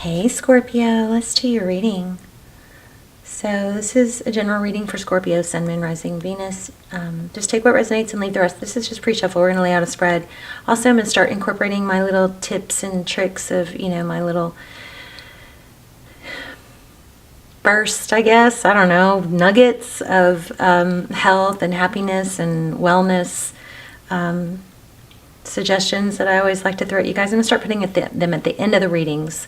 Hey Scorpio, let's do your reading. So this is a general reading for Scorpio, Sun, Moon, Rising, Venus. Just take what resonates and leave the rest. This is just pre-shuffle. We're going to lay out a spread. Also, I'm going to start incorporating my little tips and tricks of, my little burst, I guess. I don't know, nuggets of health and happiness and wellness suggestions that I always like to throw at you guys. I'm going to start putting them at the end of the readings,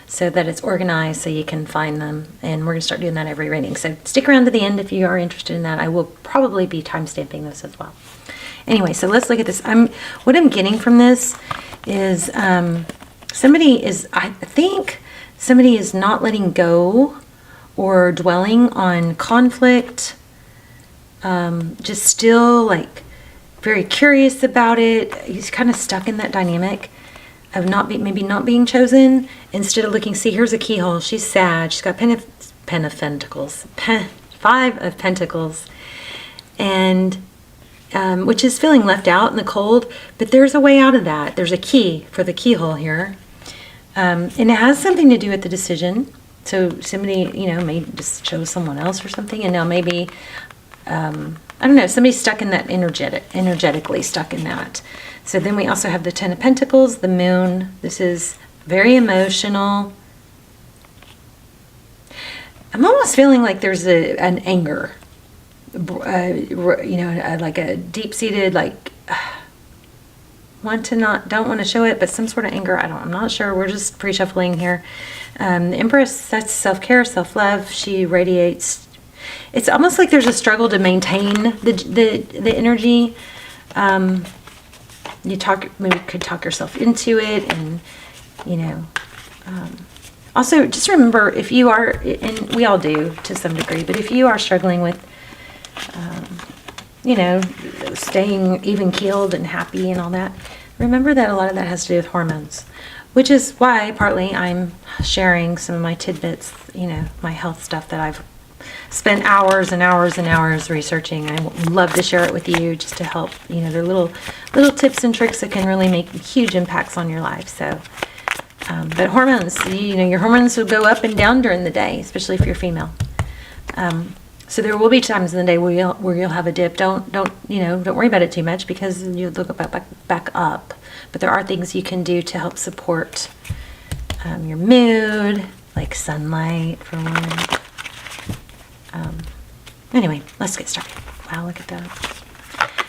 so that it's organized so you can find them. And we're going to start doing that every reading. So stick around to the end if you are interested in that. I will probably be timestamping this as well. Anyway, so let's look at this. What I'm getting from this is I think somebody is not letting go or dwelling on conflict, just still like very curious about it. He's kind of stuck in that dynamic of maybe not being chosen, instead of looking, see, here's a keyhole. She's sad. She's got Five of Pentacles, and which is feeling left out in the cold, but there's a way out of that. There's a key for the keyhole here, and it has something to do with the decision. So somebody, may just chose someone else or something, and now maybe, I don't know, somebody's stuck in that energetically stuck in that. So then we also have the Ten of Pentacles, the Moon. This is very emotional. I'm almost feeling like there's an anger, like a deep-seated, like, don't want to show it, but some sort of anger. I'm not sure. We're just pre-shuffling here. The Empress, that's self-care, self-love. She radiates. It's almost like there's a struggle to maintain the energy. Maybe could talk yourself into it, and also just remember, if you are, and we all do to some degree, but if you are struggling with staying even keeled and happy and all that, remember that a lot of that has to do with hormones, which is why partly I'm sharing some of my tidbits, my health stuff that I've spent hours and hours and hours researching. I would love to share it with you, just to help. They're little tips and tricks that can really make huge impacts on your life. So, but hormones, your hormones will go up and down during the day, especially if you're female. So there will be times in the day where you'll have a dip. Don't worry about it too much, because you'll look back up. But there are things you can do to help support your mood, like sunlight for one. Anyway, let's get started. Wow, look at that.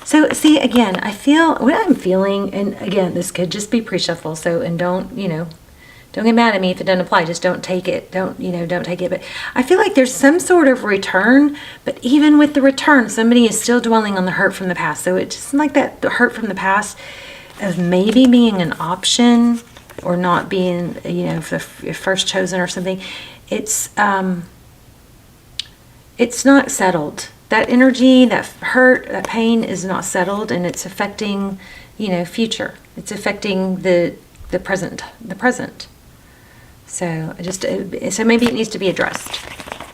So see, again, I feel what I'm feeling, and again, this could just be pre-shuffle. So, and don't get mad at me if it doesn't apply. Just don't take it. Don't take it. But I feel like there's some sort of return, but even with the return, somebody is still dwelling on the hurt from the past. So it's just like that, the hurt from the past of maybe being an option or not being, for the first chosen or something. It's not settled. That energy, that hurt, that pain is not settled, and it's affecting, future. It's affecting the present. So maybe it needs to be addressed.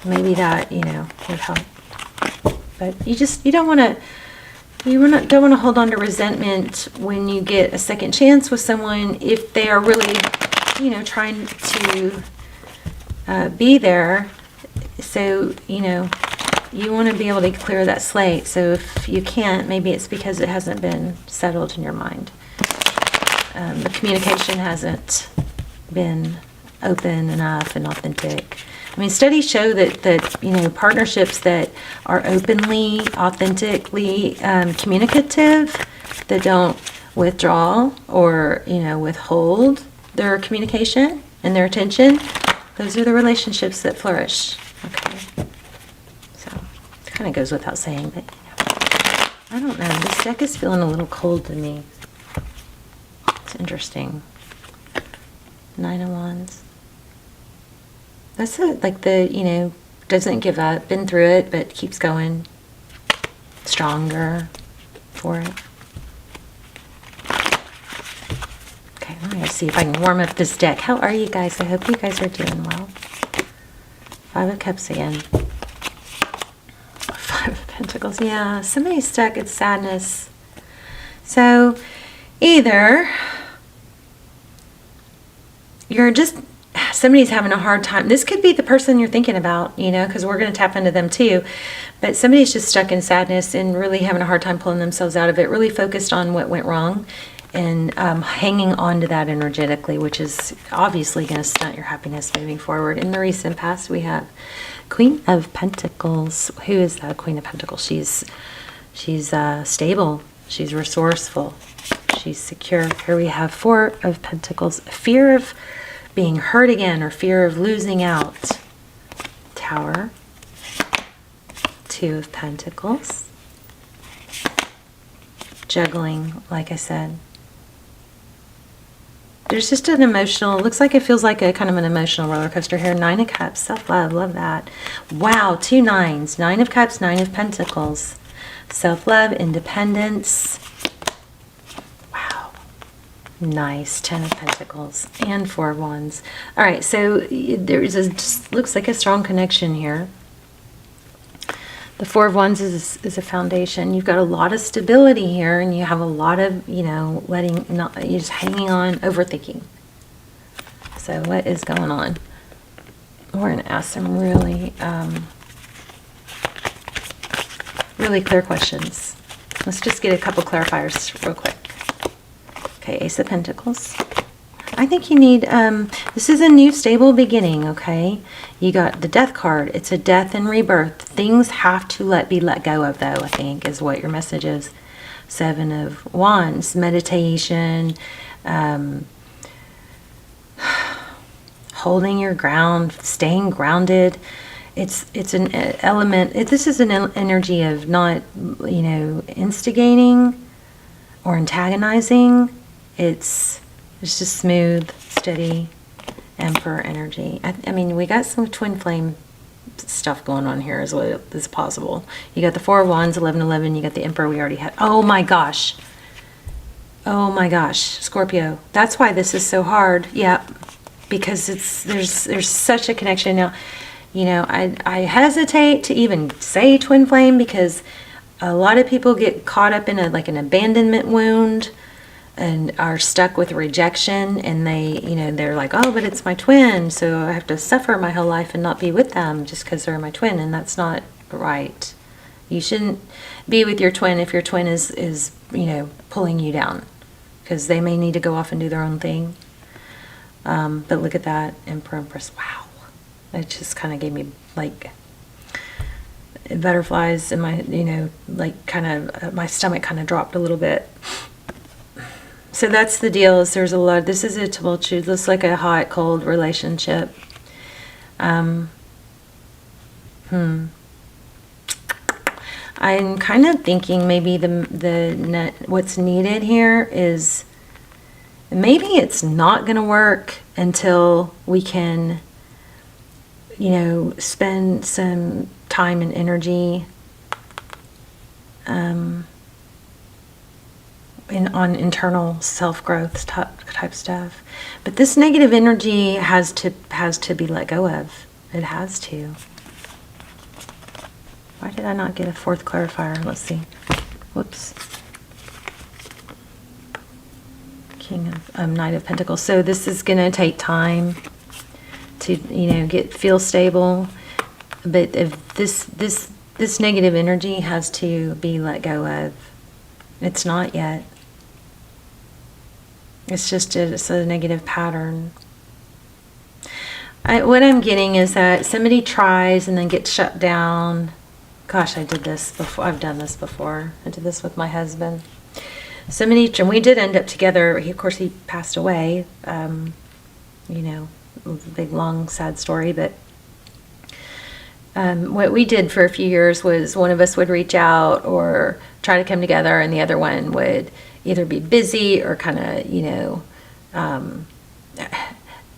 Maybe that, would help. But you don't want to hold on to resentment when you get a second chance with someone, if they are really, trying to be there. So, you want to be able to clear that slate. So if you can't, maybe it's because it hasn't been settled in your mind. The communication hasn't been open enough and authentic. I mean, studies show that partnerships that are openly, authentically communicative, that don't withdraw or, withhold their communication and their attention, those are the relationships that flourish. Okay. So it kind of goes without saying, but I don't know. This deck is feeling a little cold to me. It's interesting. Nine of Wands. That's doesn't give up, been through it, but keeps going. Stronger for it. Okay, I'm going to see if I can warm up this deck. How are you guys? I hope you guys are doing well. Five of Cups again. Five of Pentacles. Yeah, somebody's stuck. It's sadness. So either you're just somebody's having a hard time. This could be the person you're thinking about, you know, because we're going to tap into them too. But somebody's just stuck in sadness and really having a hard time pulling themselves out of it, really focused on what went wrong and hanging on to that energetically, which is obviously going to stunt your happiness moving forward. In the recent past, we have Queen of Pentacles. Who is that Queen of Pentacles? She's stable. She's resourceful. She's secure. Here we have Four of Pentacles. Fear of being hurt again or fear of losing out. Tower. Two of Pentacles. Juggling, like I said. There's just an emotional, looks like it feels like a kind of an emotional roller coaster here. Nine of Cups, self-love, love that. Wow, 2 nines. 9 of Cups, 9 of Pentacles. Self-love, independence. Wow. Nice. 10 of Pentacles and 4 of Wands. All right, so there's a, just looks like a strong connection here. The 4 of Wands is a foundation. You've got a lot of stability here, and you have a lot of, you know, you're just hanging on, overthinking. So what is going on? We're going to ask some really, really clear questions. Let's just get a couple clarifiers real quick. Okay, Ace of Pentacles. I think you need, this is a new stable beginning, okay? You got the Death card. It's a death and rebirth. Things have to be let go of, though, I think, is what your message is. 7 of Wands, meditation, holding your ground, staying grounded. It's an element, this is an energy of not, you know, instigating or antagonizing. It's just smooth, steady, Emperor energy. I mean, we got some twin flame stuff going on here is what is possible. You got the 4 of Wands, 1111. You got the Emperor we already had. Oh my gosh. Oh my gosh, Scorpio. That's why this is so hard. Yeah, because there's such a connection now. You know, I hesitate to even say twin flame because a lot of people get caught up in an abandonment wound and are stuck with rejection, and they're like, oh, but it's my twin, so I have to suffer my whole life and not be with them just because they're my twin, and that's not right. You shouldn't be with your twin if your twin is pulling you down, because they may need to go off and do their own thing. But look at that, Emperor, Empress. Wow, it just kind of gave me like butterflies in my, my stomach kind of dropped a little bit. So that's the deal, is there's a lot, this is a tumultuous, looks like a hot, cold relationship. I'm kind of thinking maybe what's needed here is maybe it's not going to work until we can, spend some time and energy on internal self-growth type stuff. But this negative energy has to be let go of. It has to. Why did I not get a 4th clarifier? Let's see. Whoops. King of Knight of Pentacles. So this is going to take time to feel stable. But if this negative energy has to be let go of. It's not yet. It's just it's a negative pattern. What I'm getting is that somebody tries and then gets shut down. Gosh, I did this before. I've done this before. I did this with my husband. And we did end up together. Of course, he passed away. Big, long, sad story. But what we did for a few years was one of us would reach out or try to come together, and the other one would either be busy or kind of,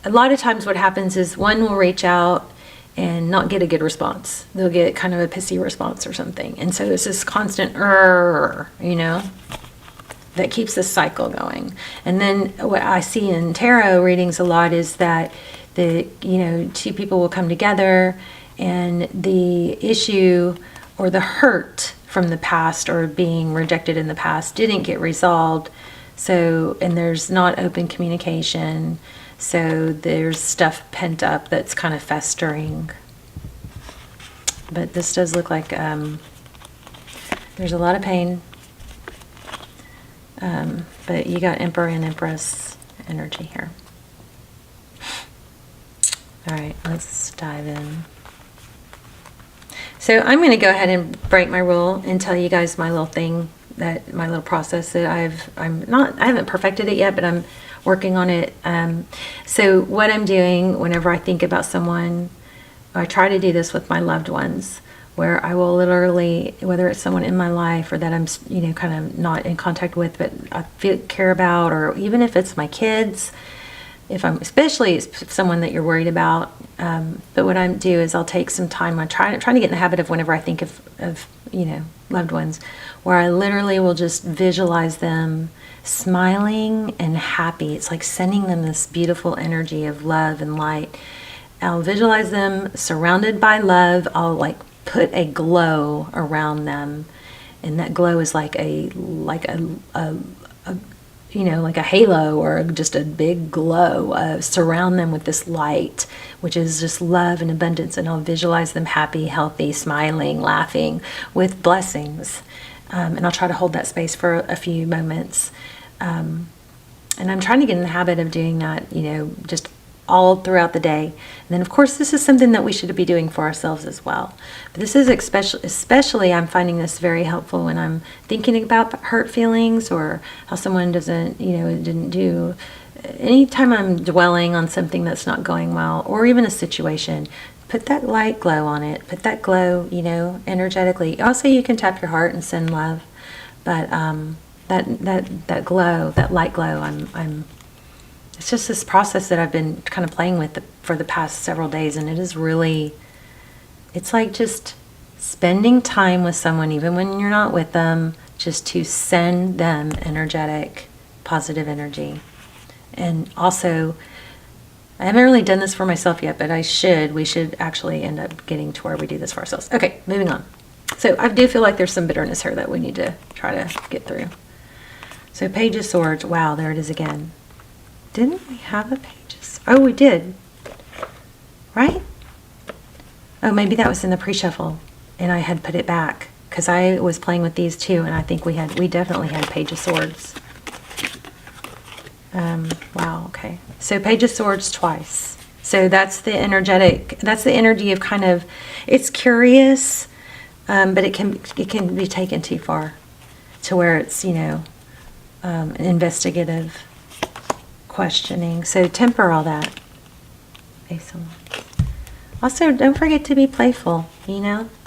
a lot of times what happens is one will reach out and not get a good response. They'll get kind of a pissy response or something. And so it's this constant, that keeps this cycle going. And then what I see in tarot readings a lot is that two people will come together, and the issue or the hurt from the past or being rejected in the past didn't get resolved. So, and there's not open communication. So there's stuff pent up that's kind of festering. But this does look like there's a lot of pain. But you got Emperor and Empress energy here. All right, let's dive in. So I'm going to go ahead and break my rule and tell you guys my little thing, that my little process that I haven't perfected it yet, but I'm working on it. So what I'm doing whenever I think about someone, I try to do this with my loved ones, where I will literally, whether it's someone in my life or that I'm, kind of not in contact with, but I care about, or even if it's my kids, especially someone that you're worried about. But what I do is I'll take some time. I'm trying to get in the habit of, whenever I think of loved ones, where I literally will just visualize them smiling and happy. It's like sending them this beautiful energy of love and light. I'll visualize them surrounded by love. I'll like put a glow around them, and that glow is like a halo, or just a big glow. Surround them with this light, which is just love and abundance. And I'll visualize them happy, healthy, smiling, laughing, with blessings. And I'll try to hold that space for a few moments. And I'm trying to get in the habit of doing that, just all throughout the day. And then, of course, this is something that we should be doing for ourselves as well. But this is especially I'm finding this very helpful when I'm thinking about hurt feelings, or how someone didn't do. Anytime I'm dwelling on something that's not going well, or even a situation, put that light glow on it. Put that glow, energetically. Also, you can tap your heart and send love. But that glow, that light glow, it's just this process that I've been kind of playing with for the past several days, and it is really, it's like just spending time with someone, even when you're not with them, just to send them energetic, positive energy. And also, I haven't really done this for myself yet, but we should actually end up getting to where we do this for ourselves. Okay, moving on. So I do feel like there's some bitterness here that we need to try to get through. So Page of Swords, wow, there it is again. Didn't we have a Pages? Oh, we did. Right? Oh, maybe that was in the pre-shuffle, and I had put it back, because I was playing with these too, and I think we definitely had Page of Swords. Wow, okay. So Page of Swords twice. So that's the energy of kind of, it's curious, but it can be taken too far, to where it's, investigative, questioning. So temper all that. Also, don't forget to be playful,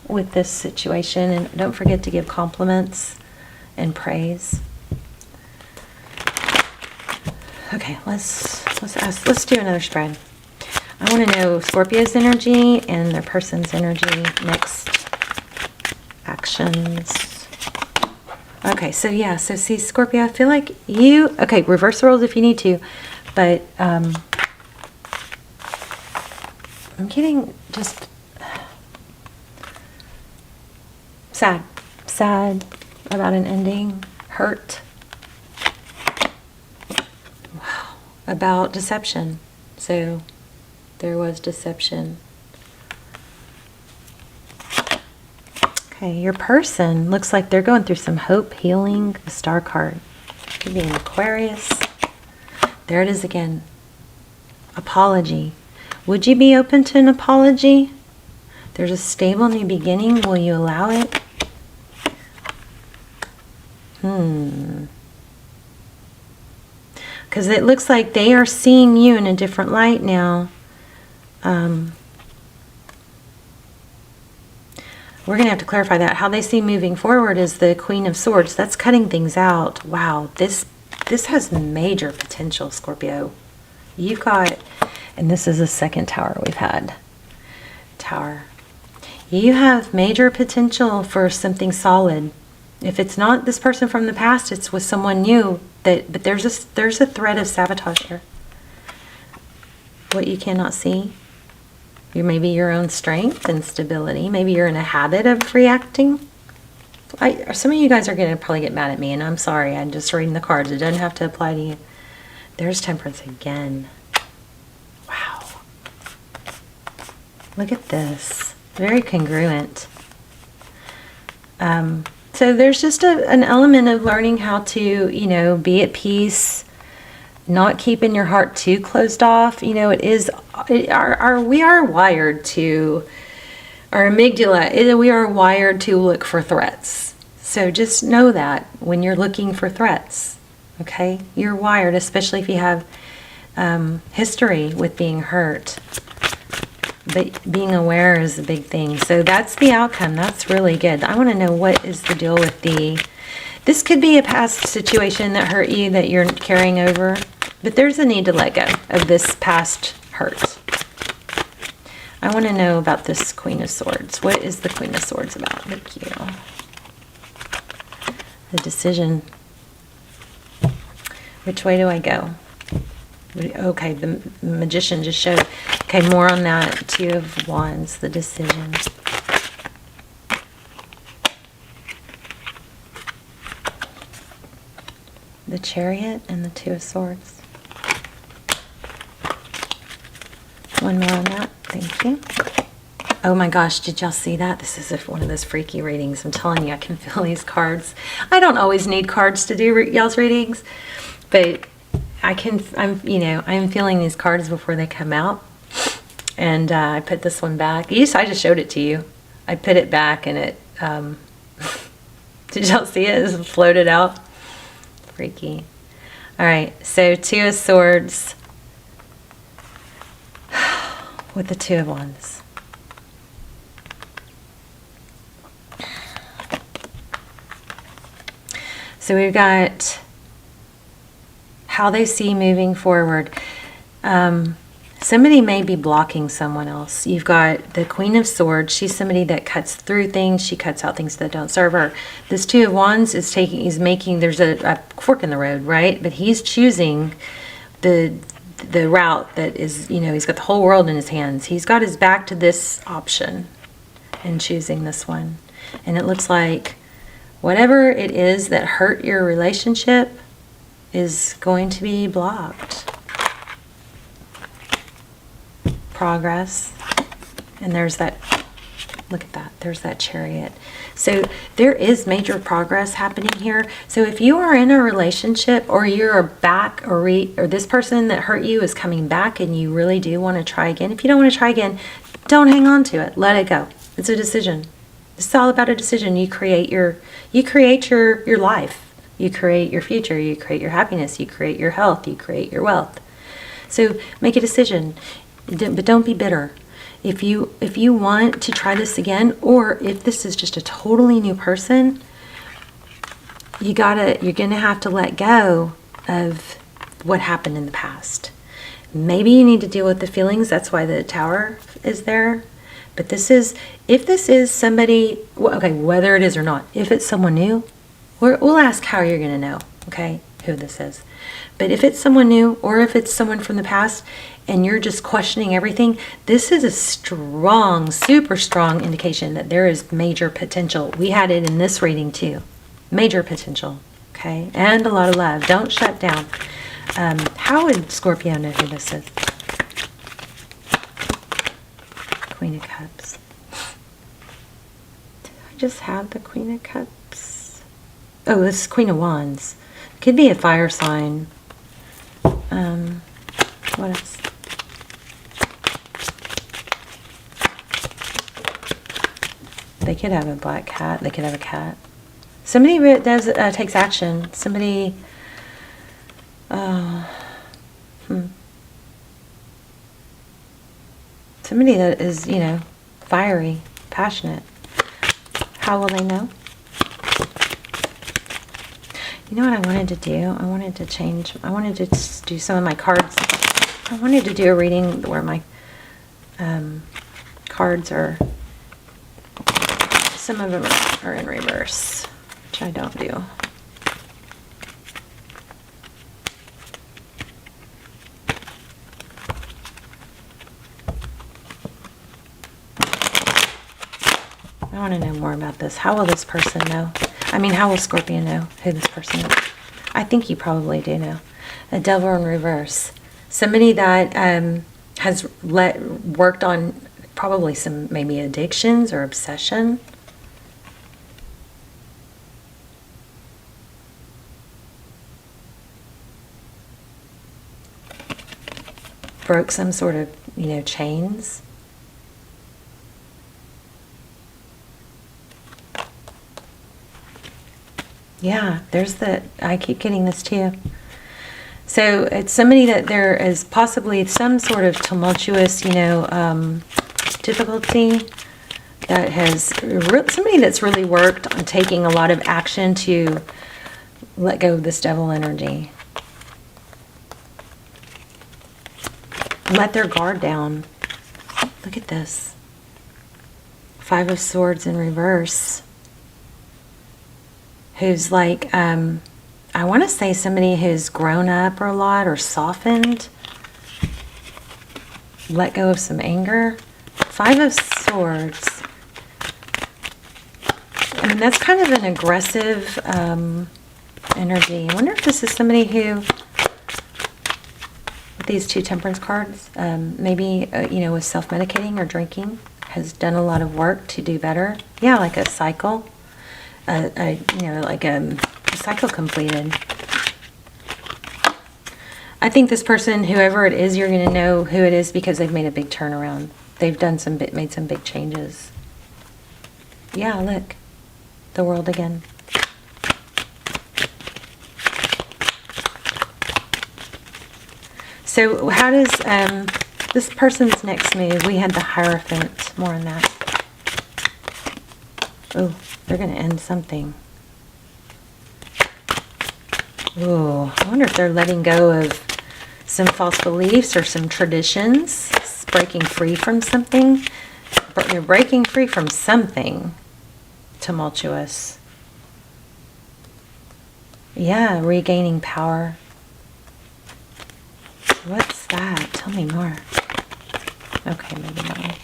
with this situation, and don't forget to give compliments and praise. Okay, let's do another spread. I want to know Scorpio's energy and their person's energy, next actions. Okay, so see, Scorpio, I feel like okay, reverse the roles if you need to, but I'm getting just sad about an ending, hurt, wow, about deception. So there was deception. Okay, your person looks like they're going through some hope, healing, the Star card. Could be an Aquarius. There it is again. Apology. Would you be open to an apology? There's a stable new beginning. Will you allow it? Because it looks like they are seeing you in a different light now. We're going to have to clarify that. How they see moving forward is the Queen of Swords. That's cutting things out. Wow, this has major potential, Scorpio. You've got, and this is the second tower we've had. Tower. You have major potential for something solid. If it's not this person from the past, it's with someone new. But there's a thread of sabotage here. What you cannot see. Maybe your own strength and stability. Maybe you're in a habit of reacting. Some of you guys are going to probably get mad at me, and I'm sorry. I'm just reading the cards. It doesn't have to apply to you. There's Temperance again. Look at this. Very congruent. So there's just an element of learning how to, you know, be at peace, not keeping your heart too closed off. You know, we are wired to, our amygdala, we are wired to look for threats. So just know that when you're looking for threats, okay? You're wired, especially if you have history with being hurt. But being aware is a big thing. So that's the outcome. That's really good. I want to know, what is the deal with this could be a past situation that hurt you that you're carrying over. But there's a need to let go of this past hurt. I want to know about this Queen of Swords. What is the Queen of Swords about? Thank you. The decision. Which way do I go? Okay, the Magician just showed. Okay, more on that. Two of Wands, the decision. The Chariot and the Two of Swords. One more on that. Thank you. Oh my gosh, did y'all see that? This is one of those freaky readings. I'm telling you, I can feel these cards. I don't always need cards to do y'all's readings, but I'm feeling these cards before they come out. And I put this one back. I just showed it to you. I put it back and it, did y'all see it? It floated out. Freaky. All right, so Two of Swords with the Two of Wands. So we've got how they see moving forward. Somebody may be blocking someone else. You've got the Queen of Swords. She's somebody that cuts through things. She cuts out things that don't serve her. This Two of Wands is making, there's a fork in the road, right? But he's choosing the route that is, you know, he's got the whole world in his hands. He's got his back to this option and choosing this one. And it looks like whatever it is that hurt your relationship is going to be blocked. Progress. And there's that, look at that, there's that Chariot. So there is major progress happening here. So if you are in a relationship, or you're back, or this person that hurt you is coming back and you really do want to try again, if you don't want to try again, don't hang on to it. Let it go. It's a decision. It's all about a decision. You create your life. You create your future. You create your happiness. You create your health. You create your wealth. So make a decision, but don't be bitter. If you want to try this again, or if this is just a totally new person, you're gonna have to let go of what happened in the past. Maybe you need to deal with the feelings. That's why the Tower is there. But if this is somebody, okay, whether it is or not, if it's someone new, we'll ask how you're going to know, okay, who this is. But if it's someone new, or if it's someone from the past, and you're just questioning everything, this is a strong, super strong indication that there is major potential. We had it in this reading too. Major potential, okay, and a lot of love. Don't shut down. How would Scorpio know who this is? Queen of Cups. Did I just have the Queen of Cups? Oh, this is Queen of Wands. Could be a fire sign. What else? They could have a black cat. They could have a cat. Somebody takes action. Somebody. Somebody that is, fiery, passionate. How will they know? You know what I wanted to do? I wanted to do some of my cards. I wanted to do a reading where my cards are, some of them are in reverse, which I don't do. I want to know more about this. How will this person know? How will Scorpio know who this person is? I think you probably do know. A Devil in reverse. Somebody that has worked on probably some maybe addictions or obsession. Broke some sort of, chains. Yeah, I keep getting this too. So it's somebody that there is possibly some sort of tumultuous, difficulty that has, somebody that's really worked on taking a lot of action to let go of this devil energy. Let their guard down. Look at this. 5 of Swords in reverse. Who's like, I want to say somebody who's grown up a lot or softened. Let go of some anger. 5 of Swords. I mean, that's kind of an aggressive energy. I wonder if this is somebody who, with these 2 Temperance cards, maybe, was self-medicating or drinking, has done a lot of work to do better. Yeah, like a cycle. Like a cycle completed. I think this person, whoever it is, you're going to know who it is because they've made a big turnaround. They've made some big changes. Yeah, look. The World again. So how does this person's next move? We had the Hierophant. More on that. Oh, they're going to end something. Oh, I wonder if they're letting go of some false beliefs or some traditions, breaking free from something. They're breaking free from something tumultuous. Yeah, regaining power. What's that? Tell me more. Okay, maybe not.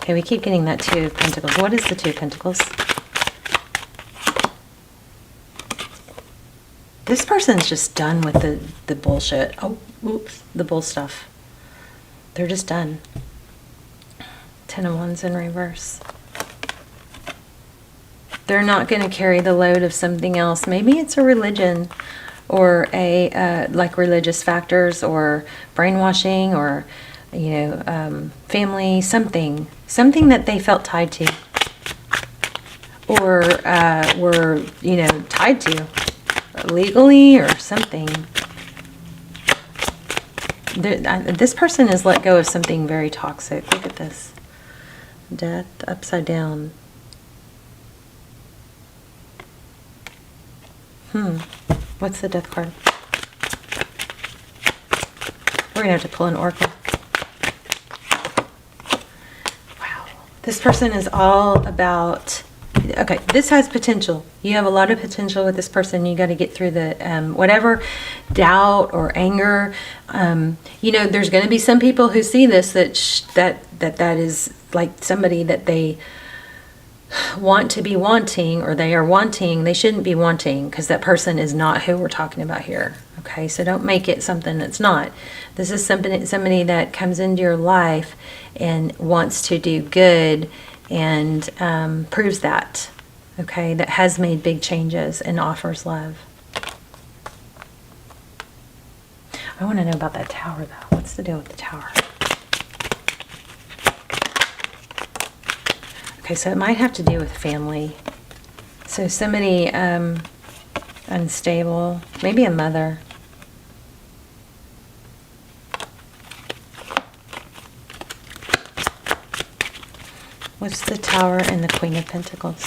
Okay, we keep getting that 2 of Pentacles. What is the 2 of Pentacles? This person's just done with the bullshit. Oh, oops, the bull stuff. They're just done. 10 of Wands in reverse. They're not going to carry the load of something else. Maybe it's a religion or a like religious factors or brainwashing or family, something that they felt tied to or were tied to legally or something. This person has let go of something very toxic. Look at this. Death upside down. What's the Death card? We're going to have to pull an oracle. Wow. This person is all about... Okay, this has potential. You have a lot of potential with this person. You got to get through the whatever doubt or anger. There's going to be some people who see this that is like somebody that they want to be wanting, or they are wanting. They shouldn't be wanting, because that person is not who we're talking about here. Okay, so don't make it something that's not. This is somebody that comes into your life and wants to do good and proves that. Okay, that has made big changes and offers love. I want to know about that tower, though. What's the deal with the tower? Okay, so it might have to do with family. So somebody unstable, maybe a mother. What's the Tower and the Queen of Pentacles?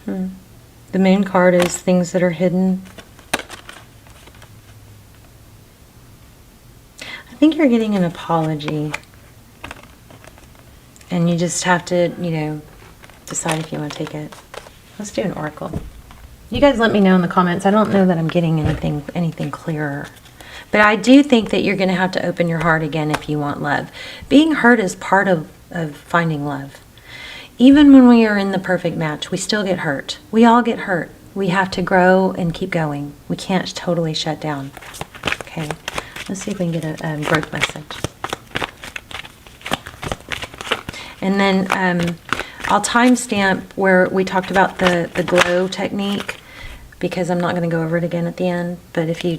The Moon card is things that are hidden. I think you're getting an apology. And you just have to, decide if you want to take it. Let's do an oracle. You guys let me know in the comments. I don't know that I'm getting anything clearer. But I do think that you're going to have to open your heart again if you want love. Being hurt is part of finding love. Even when we are in the perfect match, we still get hurt. We all get hurt. We have to grow and keep going. We can't totally shut down. Okay, let's see if we can get a growth message. And then I'll timestamp where we talked about the glow technique, because I'm not going to go over it again at the end. But if you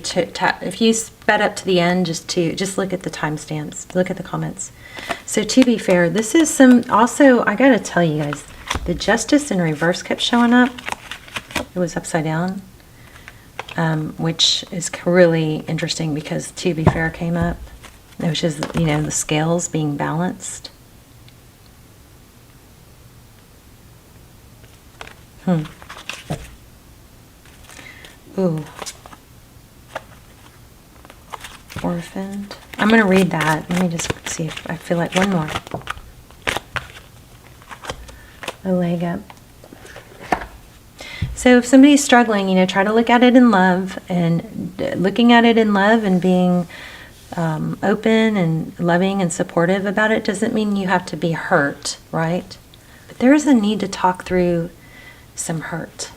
sped up to the end, just look at the timestamps, look at the comments. So to be fair, this is some, also, I got to tell you guys, the Justice in reverse kept showing up. It was upside down, which is really interesting because to be fair came up, which is, you know, the scales being balanced. Ooh. Orphaned. I'm going to read that. Let me just see if I feel like one more. A leg up. So if somebody's struggling, you know, try to look at it in love, and looking at it in love and being open and loving and supportive about it doesn't mean you have to be hurt, right? But there is a need to talk through some hurt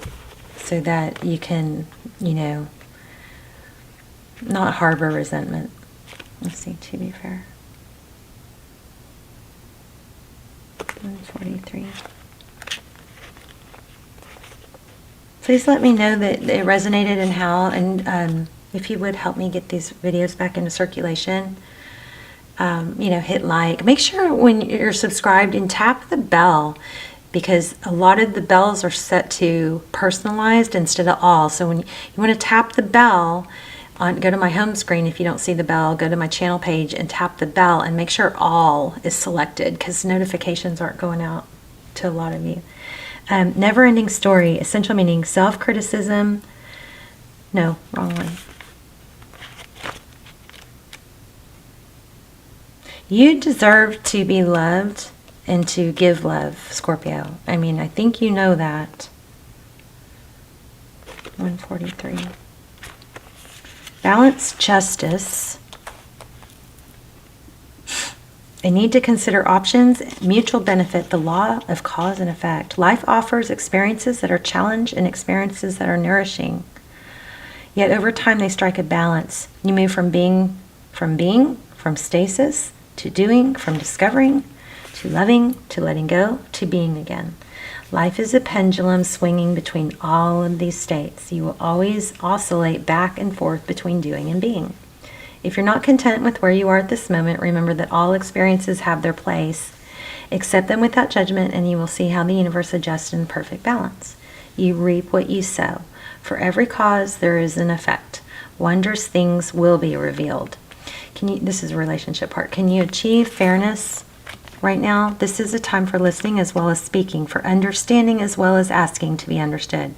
so that you can, you know, not harbor resentment. Let's see, to be fair. 143. Please let me know that it resonated and how, and if you would help me get these videos back into circulation. You know, hit like. Make sure when you're subscribed and tap the bell, because a lot of the bells are set to personalized instead of all. So when you want to tap the bell, go to my home screen. If you don't see the bell, go to my channel page and tap the bell and make sure all is selected, because notifications aren't going out to a lot of you. Never-ending story, essential meaning, self-criticism. No, wrong one. You deserve to be loved and to give love, Scorpio. I mean, I think you know that. 143. Balance, justice. A need to consider options, mutual benefit, the law of cause and effect. Life offers experiences that are challenge and experiences that are nourishing. Yet over time they strike a balance. You move from stasis to doing, from discovering to loving, to letting go, to being again. Life is a pendulum swinging between all of these states. You will always oscillate back and forth between doing and being. If you're not content with where you are at this moment, remember that all experiences have their place. Accept them without judgment, and you will see how the universe adjusts in perfect balance. You reap what you sow. For every cause, there is an effect. Wondrous things will be revealed. This is a relationship part. Can you achieve fairness right now? This is a time for listening as well as speaking, for understanding as well as asking to be understood.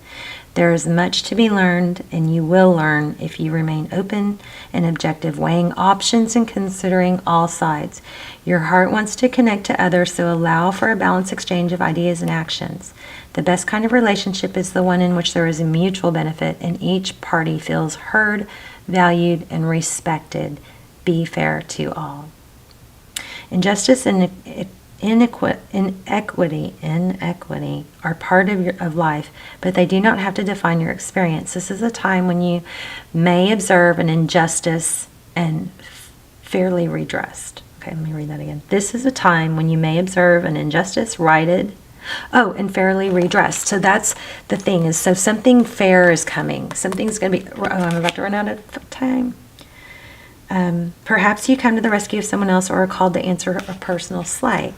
There is much to be learned, and you will learn if you remain open and objective, weighing options and considering all sides. Your heart wants to connect to others, so allow for a balanced exchange of ideas and actions. The best kind of relationship is the one in which there is a mutual benefit and each party feels heard, valued, and respected. Be fair to all. Injustice and inequity are part of life, but they do not have to define your experience. This is a time when you may observe an injustice and fairly redressed. Okay, let me read that again. This is a time when you may observe an injustice righted, and fairly redressed. So that's the thing, is so something fair is coming. Something's going to be, I'm about to run out of time. Perhaps you come to the rescue of someone else or are called to answer a personal slight.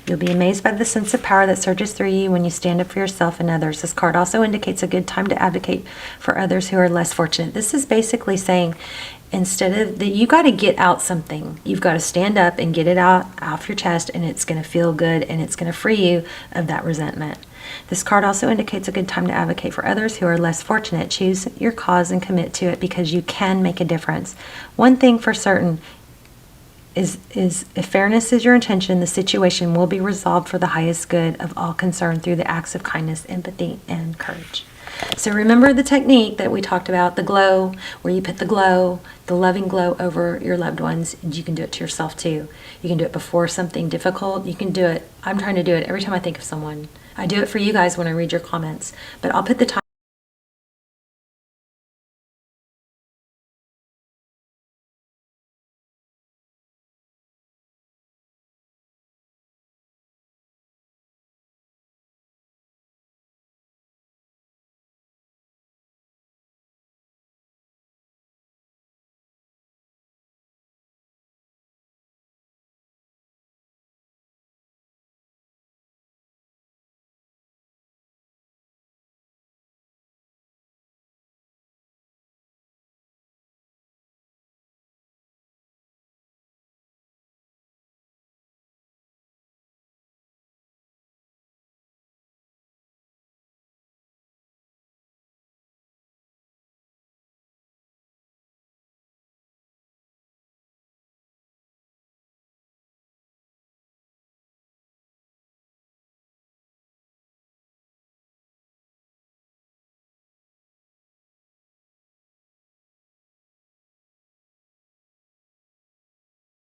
You'll be amazed by the sense of power that surges through you when you stand up for yourself and others. This card also indicates a good time to advocate for others who are less fortunate. This is basically saying, instead of that, you got to get out something. You've got to stand up and get it out off your chest, and it's going to feel good, and it's going to free you of that resentment. This card also indicates a good time to advocate for others who are less fortunate. Choose your cause and commit to it, because you can make a difference. One thing for certain is if fairness is your intention, the situation will be resolved for the highest good of all concerned through the acts of kindness, empathy, and courage. So remember the technique that we talked about, the glow, where you put the glow, the loving glow over your loved ones, and you can do it to yourself too. You can do it before something difficult. You can do it. I'm trying to do it every time I think of someone. I do it for you guys when I read your comments, but I'll put the time